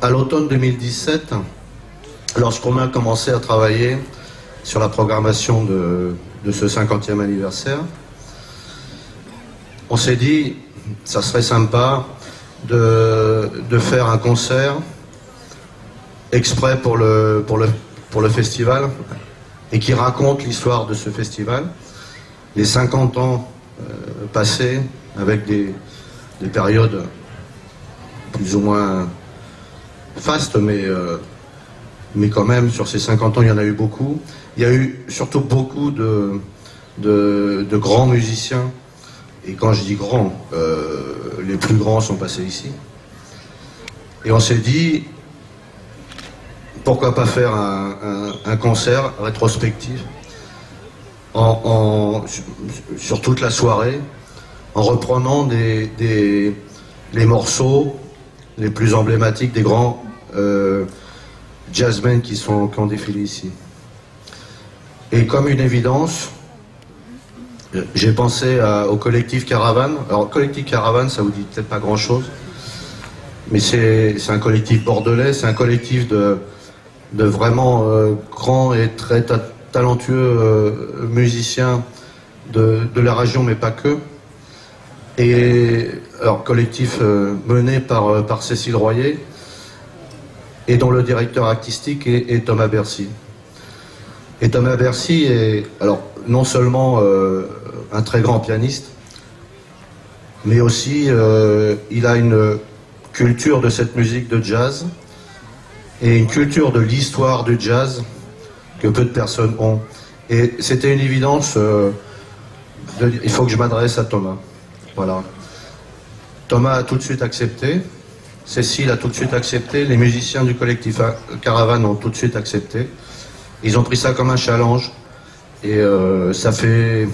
à l'automne 2017, lorsqu'on a commencé à travailler sur la programmation de ce 50e anniversaire, on s'est dit, ça serait sympa de faire un concert exprès pour le festival et qui raconte l'histoire de ce festival, les 50 ans passés avec des périodes plus ou moins fastes, mais quand même sur ces 50 ans il y en a eu beaucoup. Il y a eu surtout beaucoup de grands musiciens, et quand je dis grands, les plus grands sont passés ici. Et on s'est dit, pourquoi pas faire un concert rétrospectif sur toute la soirée, en reprenant les morceaux les plus emblématiques des grands jazzmen qui ont défilé ici. Et comme une évidence, j'ai pensé au collectif Caravane. Alors, collectif Caravane, ça vous dit peut-être pas grand-chose, mais c'est un collectif bordelais, c'est un collectif de vraiment grands et très talentueux musiciens de la région, mais pas que. Et alors, collectif mené par Cécile Royer, et dont le directeur artistique est Thomas Bercy. Et Thomas Bercy est, alors, non seulement un très grand pianiste, mais aussi il a une culture de cette musique de jazz et une culture de l'histoire du jazz que peu de personnes ont. Et c'était une évidence de dire, il faut que je m'adresse à Thomas. Voilà. Thomas a tout de suite accepté, Cécile a tout de suite accepté, les musiciens du collectif Caravane ont tout de suite accepté. Ils ont pris ça comme un challenge, et ça fait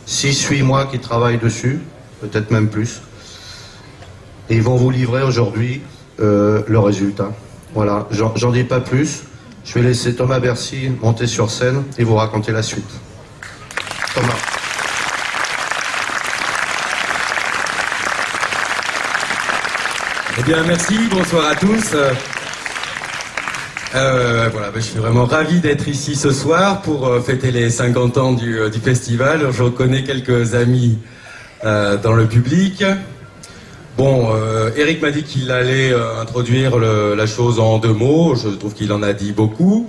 6-8 mois qu'ils travaillent dessus, peut-être même plus. Et ils vont vous livrer aujourd'hui le résultat. Voilà, j'en dis pas plus. Je vais laisser Thomas Bercy monter sur scène et vous raconter la suite. Thomas. Eh bien, merci, bonsoir à tous. Voilà, je suis vraiment ravi d'être ici ce soir pour fêter les 50 ans du festival. Je reconnais quelques amis dans le public. Bon, Eric m'a dit qu'il allait introduire la chose en 2 mots. Je trouve qu'il en a dit beaucoup.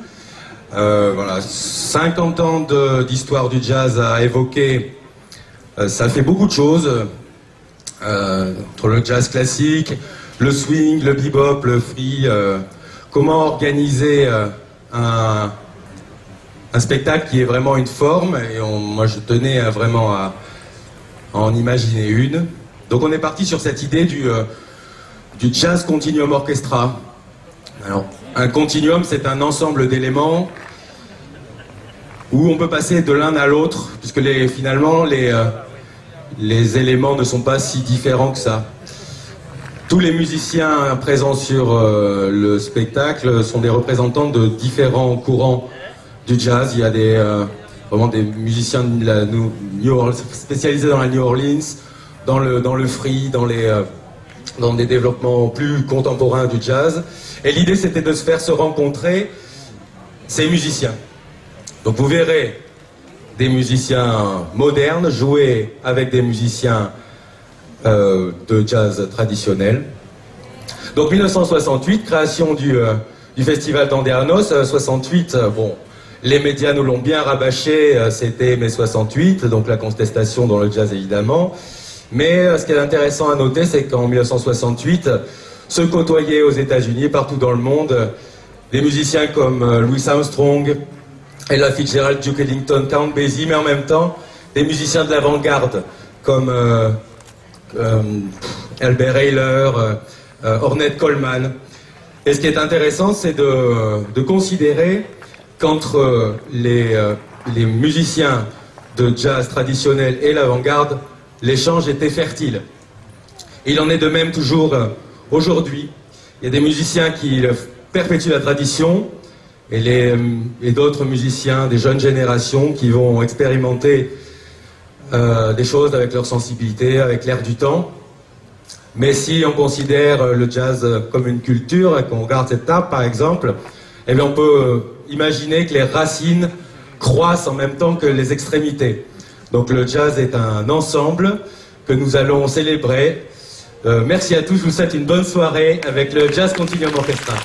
Voilà, 50 ans d'histoire du jazz à évoquer. Ça fait beaucoup de choses. Entre le jazz classique, le swing, le bebop, le free, comment organiser un spectacle qui est vraiment une forme, et moi je tenais vraiment à en imaginer une. Donc on est parti sur cette idée du jazz continuum orchestra. Alors, un continuum, c'est un ensemble d'éléments où on peut passer de l'un à l'autre, puisque finalement les éléments ne sont pas si différents que ça. Tous les musiciens présents sur le spectacle sont des représentants de différents courants du jazz. Il y a vraiment des musiciens de la spécialisés dans la New Orleans, dans le free, dans des développements plus contemporains du jazz. Et l'idée, c'était de se faire se rencontrer ces musiciens. Donc vous verrez des musiciens modernes jouer avec des musiciens de jazz traditionnel. Donc 1968, création du festival d'Andernos. 68, bon, les médias nous l'ont bien rabâché, c'était mai 68, donc la contestation dans le jazz évidemment. Mais ce qui est intéressant à noter, c'est qu'en 1968, se côtoyaient aux États-Unis, partout dans le monde, des musiciens comme Louis Armstrong, Ella Fitzgerald, Duke Ellington, Count Basie, mais en même temps, des musiciens de l'avant-garde comme Albert Ayler, Ornette Coleman. Et ce qui est intéressant, c'est de considérer qu'entre les musiciens de jazz traditionnel et l'avant-garde, l'échange était fertile. Et il en est de même toujours aujourd'hui. Il y a des musiciens qui perpétuent la tradition et d'autres musiciens, des jeunes générations qui vont expérimenter des choses avec leur sensibilité, avec l'air du temps. Mais si on considère le jazz comme une culture et qu'on regarde cette table par exemple, eh bien on peut imaginer que les racines croissent en même temps que les extrémités. Donc le jazz est un ensemble que nous allons célébrer. Merci à tous, je vous souhaite une bonne soirée avec le Jazz Continuum Orchestra.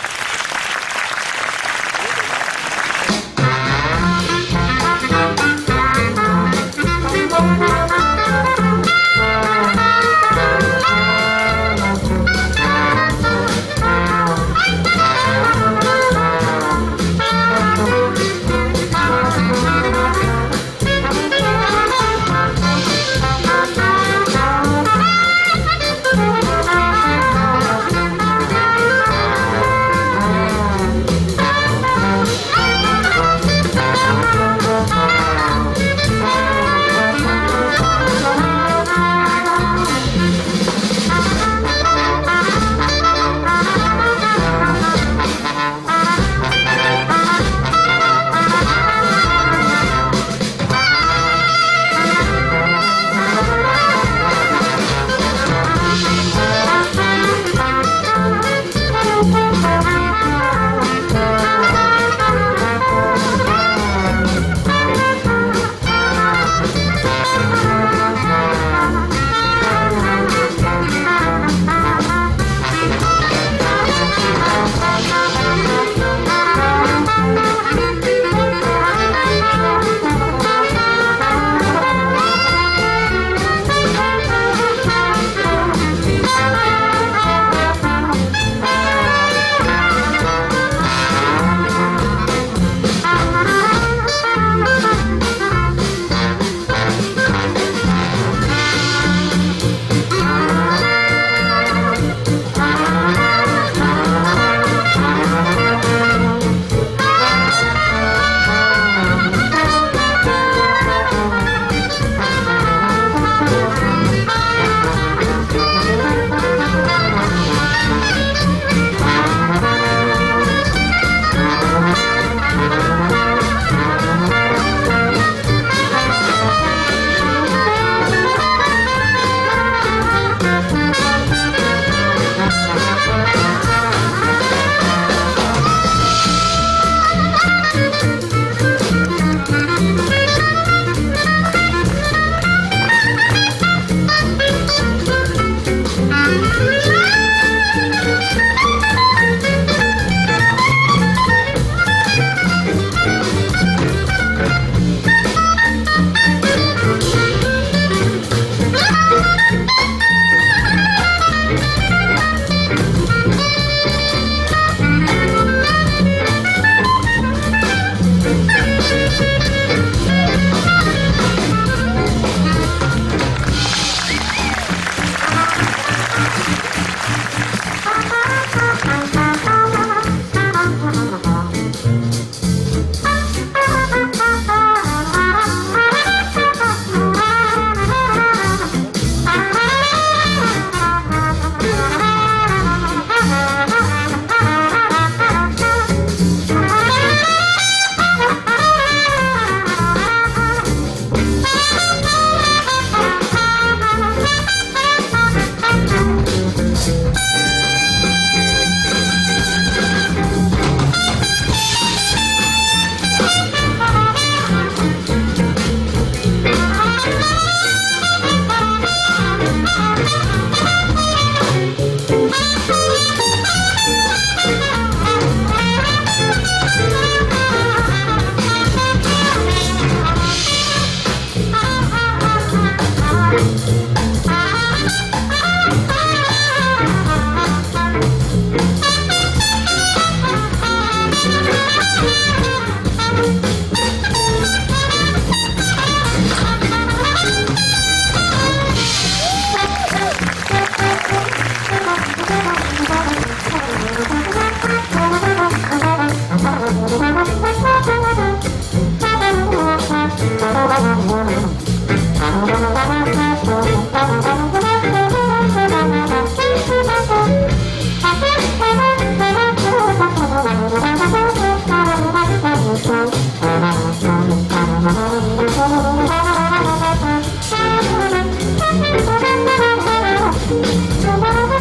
Thank you.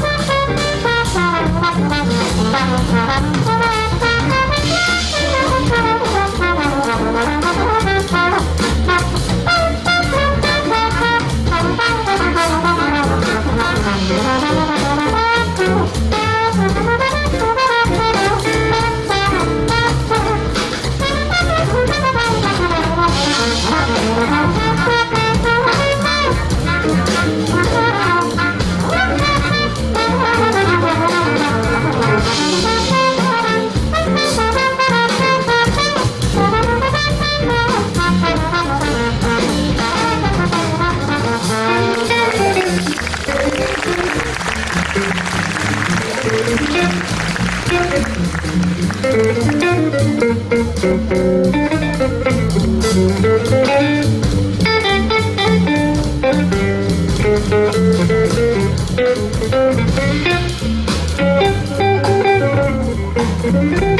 Thank you.